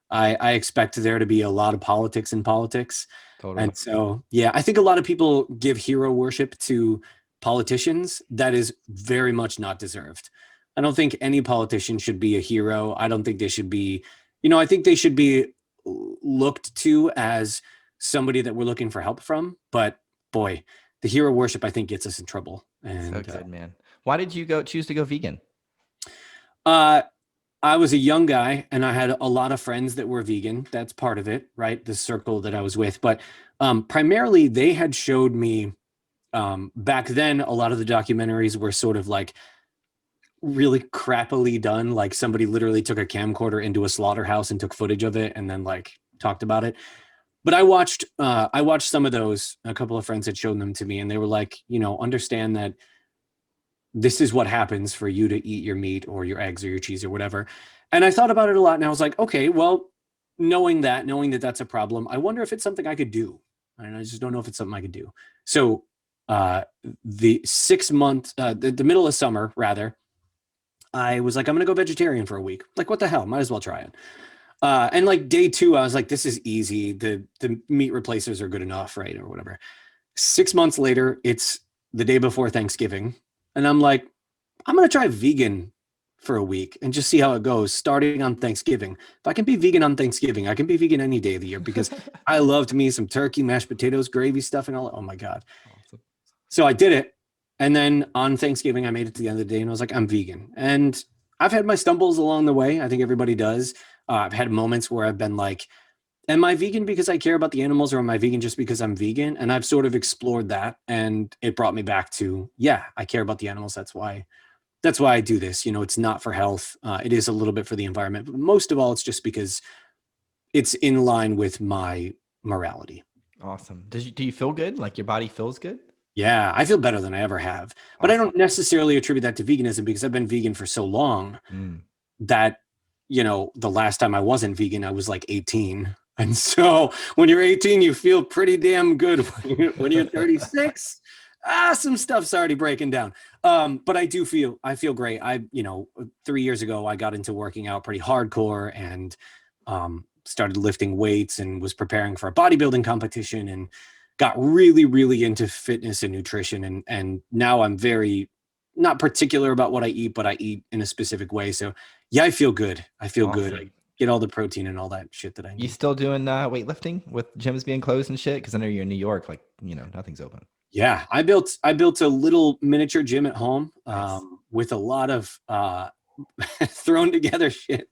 Speaker 3: I expect there to be a lot of politics in politics. Totally. And so, yeah, I think a lot of people give hero worship to politicians. That is very much not deserved. I don't think any politician should be a hero. I don't think they should be, I think they should be looked to as somebody that we're looking for help from. But boy, the hero worship, I think, gets us in trouble.
Speaker 1: So
Speaker 3: And
Speaker 1: good, man. Why did you choose to go vegan?
Speaker 3: uh, I was a young guy and I had a lot of friends that were vegan. That's part of it, right? The circle that I was with. But primarily, they had showed me back then, a lot of the documentaries were sort of like really crappily done. Like somebody literally took a camcorder into a slaughterhouse and took footage of it and then like talked about it. But I watched some of those. A couple of friends had shown them to me and they were like, understand that this is what happens for you to eat your meat or your eggs or your cheese or whatever. And I thought about it a lot and I was like, okay, well, knowing that that's a problem, I wonder if it's something I could do. And I just don't know if it's something I could do. So the 6 month, the middle of summer, rather, I was like, I'm going to go vegetarian for a week. Like, what the hell? Might as well try it. And like day 2, I was like, this is easy. The meat replacers are good enough, right? Or whatever. 6 months later, it's the day before Thanksgiving. And I'm like, I'm going to try vegan for a week and just see how it goes starting on Thanksgiving. If I can be vegan on Thanksgiving, I can be vegan any day of the year because I loved me some turkey, mashed potatoes, gravy stuffing, all. Oh my God.
Speaker 1: Awesome.
Speaker 3: So I did it. And then on Thanksgiving, I made it to the end of the day and I was like, I'm vegan. And I've had my stumbles along the way. I think everybody does. I've had moments where I've been like, am I vegan because I care about the animals or am I vegan just because I'm vegan? And I've sort of explored that and it brought me back to, yeah, I care about the animals. That's why I do this. It's not for health. It is a little bit for the environment, but most of all, it's just because it's in line with my morality.
Speaker 1: Awesome. Do you feel good? Like your body feels good?
Speaker 3: Yeah, I feel better than I ever have. But I
Speaker 1: Awesome.
Speaker 3: don't necessarily attribute that to veganism because I've been vegan for so long that, the last time I wasn't vegan, I was like 18. And so when you're 18, you feel pretty damn good. When you're 36, some stuff's already breaking down. But I feel great. 3 years ago, I got into working out pretty hardcore and started lifting weights and was preparing for a bodybuilding competition and got really, really into fitness and nutrition. And now I'm very not particular about what I eat, but I eat in a specific way. So yeah, I feel good. I feel good. I get all the protein and all that shit that I need.
Speaker 1: You still doing weightlifting with gyms being closed and shit? Because I know you're in New York, like, nothing's open.
Speaker 3: Yeah, I built a little miniature gym at home
Speaker 1: Nice.
Speaker 3: with a lot of thrown together shit.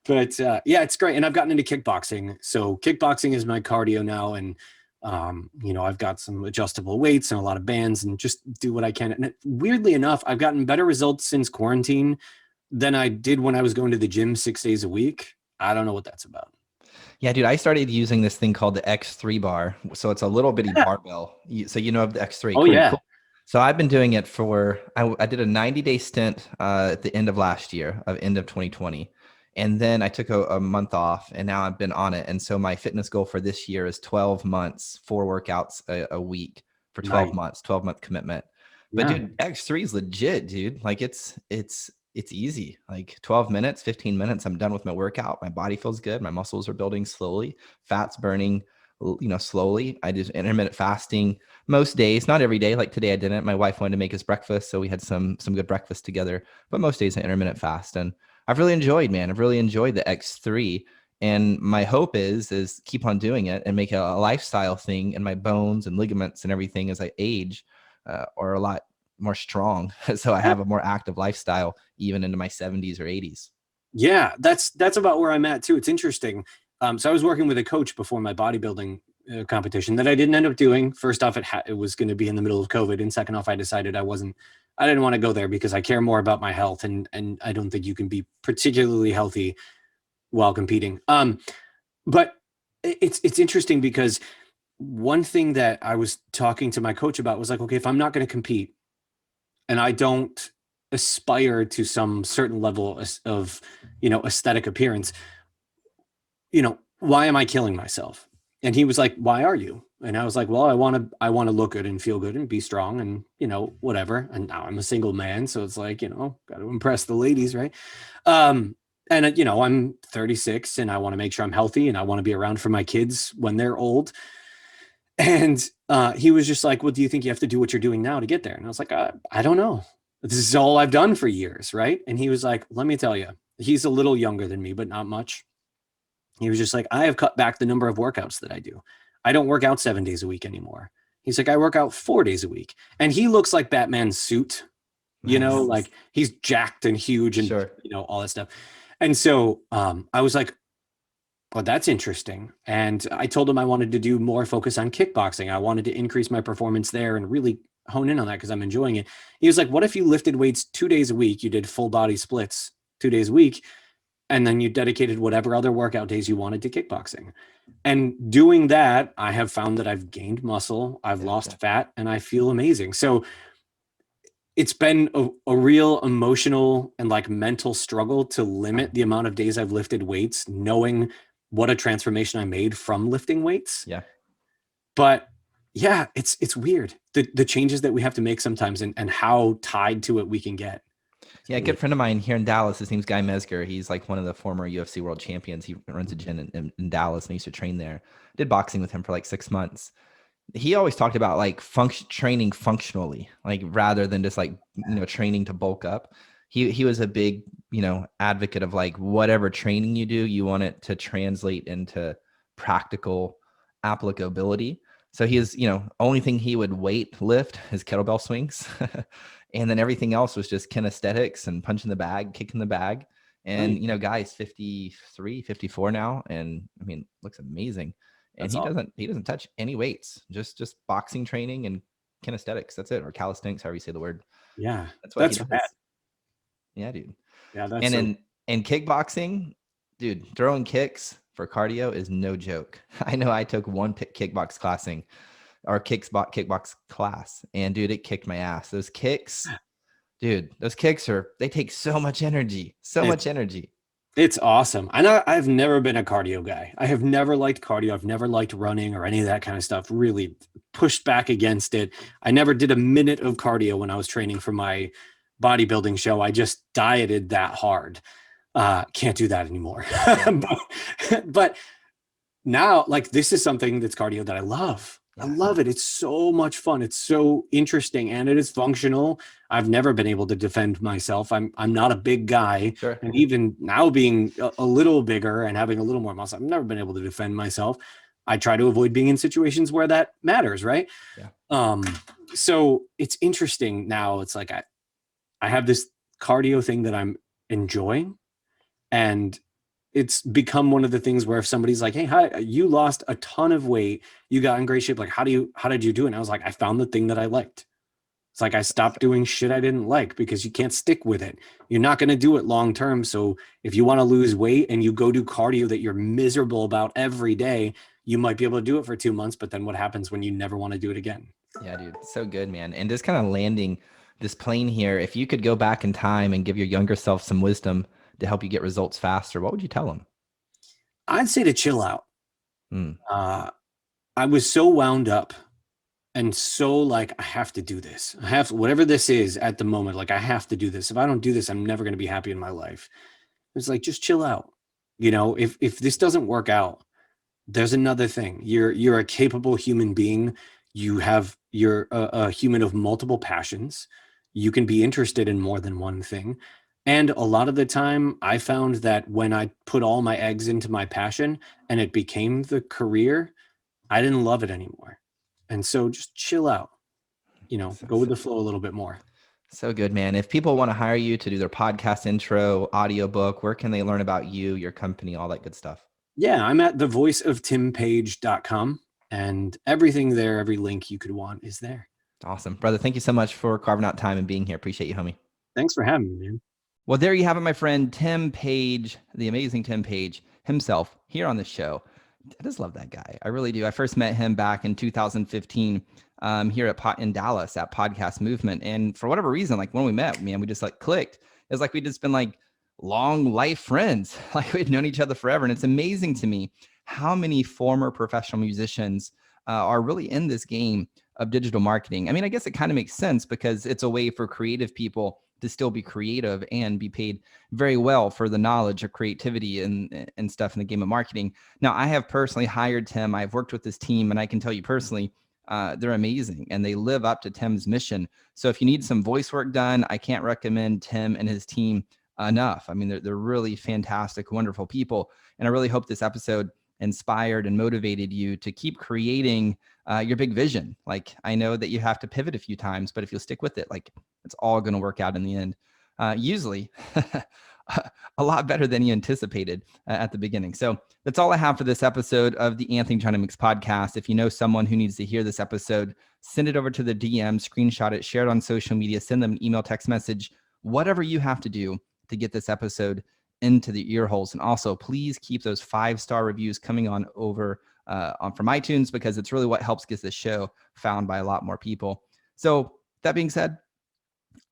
Speaker 3: But yeah, it's great. And I've gotten into kickboxing. So kickboxing is my cardio now. And, I've got some adjustable weights and a lot of bands and just do what I can. And weirdly enough, I've gotten better results since quarantine than I did when I was going to the gym 6 days a week. I don't know what that's about.
Speaker 1: Yeah, dude, I started using this thing called the X3 bar. So it's a little bitty barbell. So of the X3.
Speaker 3: Oh,
Speaker 1: Cool,
Speaker 3: yeah.
Speaker 1: cool. So I've been doing it I did a 90-day stint at the end of last year, end of 2020. And then I took a month off and now I've been on it. And so my fitness goal for this year is 12 months, 4 workouts a week for 12 months, 12-month commitment. But dude, X3 is legit, dude. Like it's easy. Like 12 minutes, 15 minutes, I'm done with my workout. My body feels good. My muscles are building slowly. Fat's burning, slowly. I do intermittent fasting most days, not every day. Like today I didn't. My wife wanted to make us breakfast, so we had some good breakfast together. But most days I intermittent fast, and I've really enjoyed the X3. And my hope is keep on doing it and make it a lifestyle thing. And my bones and ligaments and everything as I age are a lot more strong. So I have a more active lifestyle even into my 70s or 80s.
Speaker 3: Yeah, that's about where I'm at too. It's interesting. So I was working with a coach before my bodybuilding competition that I didn't end up doing. First off, it was going to be in the middle of COVID, and second off, I decided I didn't want to go there because I care more about my health, and I don't think you can be particularly healthy while competing. But it's interesting because one thing that I was talking to my coach about was like, okay, if I'm not going to compete, and I don't aspire to some certain level of aesthetic appearance, why am I killing myself? And he was like, why are you? And I was like, well, I want to look good and feel good and be strong and, whatever. And now I'm a single man. So it's like, got to impress the ladies. Right. And I'm 36 and I want to make sure I'm healthy and I want to be around for my kids when they're old. And he was just like, well, do you think you have to do what you're doing now to get there? And I was like, I don't know. This is all I've done for years, right? And he was like, let me tell you, he's a little younger than me, but not much. He was just like, I have cut back the number of workouts that I do. I don't work out 7 days a week anymore. He's like, I work out 4 days a week. And he looks like Batman's suit,
Speaker 1: Nice.
Speaker 3: like he's jacked and huge and,
Speaker 1: Sure.
Speaker 3: all that stuff. And so I was like, well, that's interesting. And I told him I wanted to do more focus on kickboxing. I wanted to increase my performance there and really hone in on that because I'm enjoying it. He was like, what if you lifted weights 2 days a week? You did full body splits 2 days a week. And then you dedicated whatever other workout days you wanted to kickboxing. And doing that, I have found that I've gained muscle, I've lost fat, and I feel amazing. So it's been a real emotional and like mental struggle to limit the amount of days I've lifted weights, knowing what a transformation I made from lifting weights.
Speaker 1: Yeah.
Speaker 3: But yeah, it's weird. The changes that we have to make sometimes and how tied to it we can get.
Speaker 1: Yeah, a good friend of mine here in Dallas, his name's Guy Mesger. He's like one of the former UFC world champions. He runs a gym in Dallas, and I used to train there. Did boxing with him for like 6 months. He always talked about like training functionally, like rather than just like, training to bulk up. He was a big, advocate of like whatever training you do, you want it to translate into practical applicability. So he is, only thing he would lift his kettlebell swings. And then everything else was just kinesthetics and punching the bag, kicking the bag. And, Guy's 53, 54 now. And I mean, looks amazing. And he doesn't touch any weights, just boxing training and kinesthetics. That's it. Or calisthenics, however you say the word.
Speaker 3: Yeah.
Speaker 1: That's what he
Speaker 3: That's
Speaker 1: does.
Speaker 3: rad.
Speaker 1: Yeah, dude.
Speaker 3: Yeah. That's
Speaker 1: And in kickboxing, dude, throwing kicks for cardio is no joke. I know I took one kickbox class, and dude, it kicked my ass. Those kicks, dude, they take so much energy,
Speaker 3: It's awesome. I've never been a cardio guy. I have never liked cardio. I've never liked running or any of that kind of stuff. Really pushed back against it. I never did a minute of cardio when I was training for my bodybuilding show. I just dieted that hard. Can't do that anymore. but now, like, this is something that's cardio that I love. I love it. It's so much fun. It's so interesting, and it is functional. I've never been able to defend myself. I'm not a big guy.
Speaker 1: Sure.
Speaker 3: And even now being a little bigger and having a little more muscle, I've never been able to defend myself. I try to avoid being in situations where that matters, right?
Speaker 1: Yeah.
Speaker 3: So it's interesting now. It's like I have this cardio thing that I'm enjoying, and it's become one of the things where if somebody's like, hey, hi, you lost a ton of weight, you got in great shape. Like, how did you do it? And I was like, I found the thing that I liked. It's like, I stopped doing shit I didn't like because you can't stick with it. You're not going to do it long term. So if you want to lose weight and you go do cardio that you're miserable about every day, you might be able to do it for 2 months. But then what happens when you never want to do it again?
Speaker 1: Yeah, dude. So good, man. And just kind of landing this plane here, if you could go back in time and give your younger self some wisdom to help you get results faster, what would you tell them?
Speaker 3: I'd say to chill out. I was so wound up and so like, I have to do this. I have to, whatever this is at the moment, like I have to do this. If I don't do this, I'm never going to be happy in my life. It's like, just chill out. If this doesn't work out, there's another thing. You're a capable human being. You're a human of multiple passions. You can be interested in more than one thing. And a lot of the time I found that when I put all my eggs into my passion and it became the career, I didn't love it anymore. And so just chill out, go with the flow a little bit more.
Speaker 1: So good, man. If people want to hire you to do their podcast intro, audiobook, where can they learn about you, your company, all that good stuff?
Speaker 3: Yeah, I'm at thevoiceoftimpage.com, and everything there, every link you could want is there.
Speaker 1: Awesome. Brother, thank you so much for carving out time and being here. Appreciate you, homie.
Speaker 3: Thanks for having me, man.
Speaker 1: Well, there you have it, my friend, Tim Paige, the amazing Tim Paige himself here on the show. I just love that guy. I really do. I first met him back in 2015 here in Dallas at Podcast Movement. And for whatever reason, like when we met, man, we just like clicked. It's like we'd just been like long life friends. Like we'd known each other forever. And it's amazing to me how many former professional musicians are really in this game of digital marketing. I mean, I guess it kind of makes sense because it's a way for creative people to still be creative and be paid very well for the knowledge of creativity and stuff in the game of marketing. Now, I have personally hired Tim. I've worked with this team, and I can tell you personally, they're amazing and they live up to Tim's mission. So if you need some voice work done, I can't recommend Tim and his team enough. I mean, they're really fantastic, wonderful people. And I really hope this episode inspired and motivated you to keep creating your big vision. Like, I know that you have to pivot a few times, but if you'll stick with it, like, it's all going to work out in the end. Usually a lot better than you anticipated at the beginning. So that's all I have for this episode of the Anthony Genomics podcast. If you know someone who needs to hear this episode, send it over to the DM, screenshot it, share it on social media, send them an email, text message, whatever you have to do to get this episode into the ear holes. And also, please keep those 5-star reviews coming on over from iTunes, because it's really what helps get this show found by a lot more people. So that being said,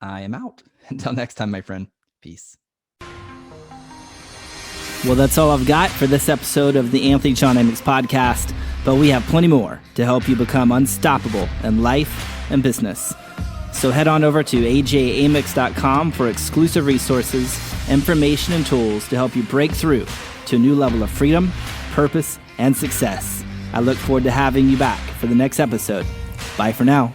Speaker 1: I am out. Until next time, my friend. Peace.
Speaker 2: Well, that's all I've got for this episode of the Anthony Genomics podcast, but we have plenty more to help you become unstoppable in life and business. So head on over to ajamix.com for exclusive resources, information, and tools to help you break through to a new level of freedom, purpose, and success. I look forward to having you back for the next episode. Bye for now.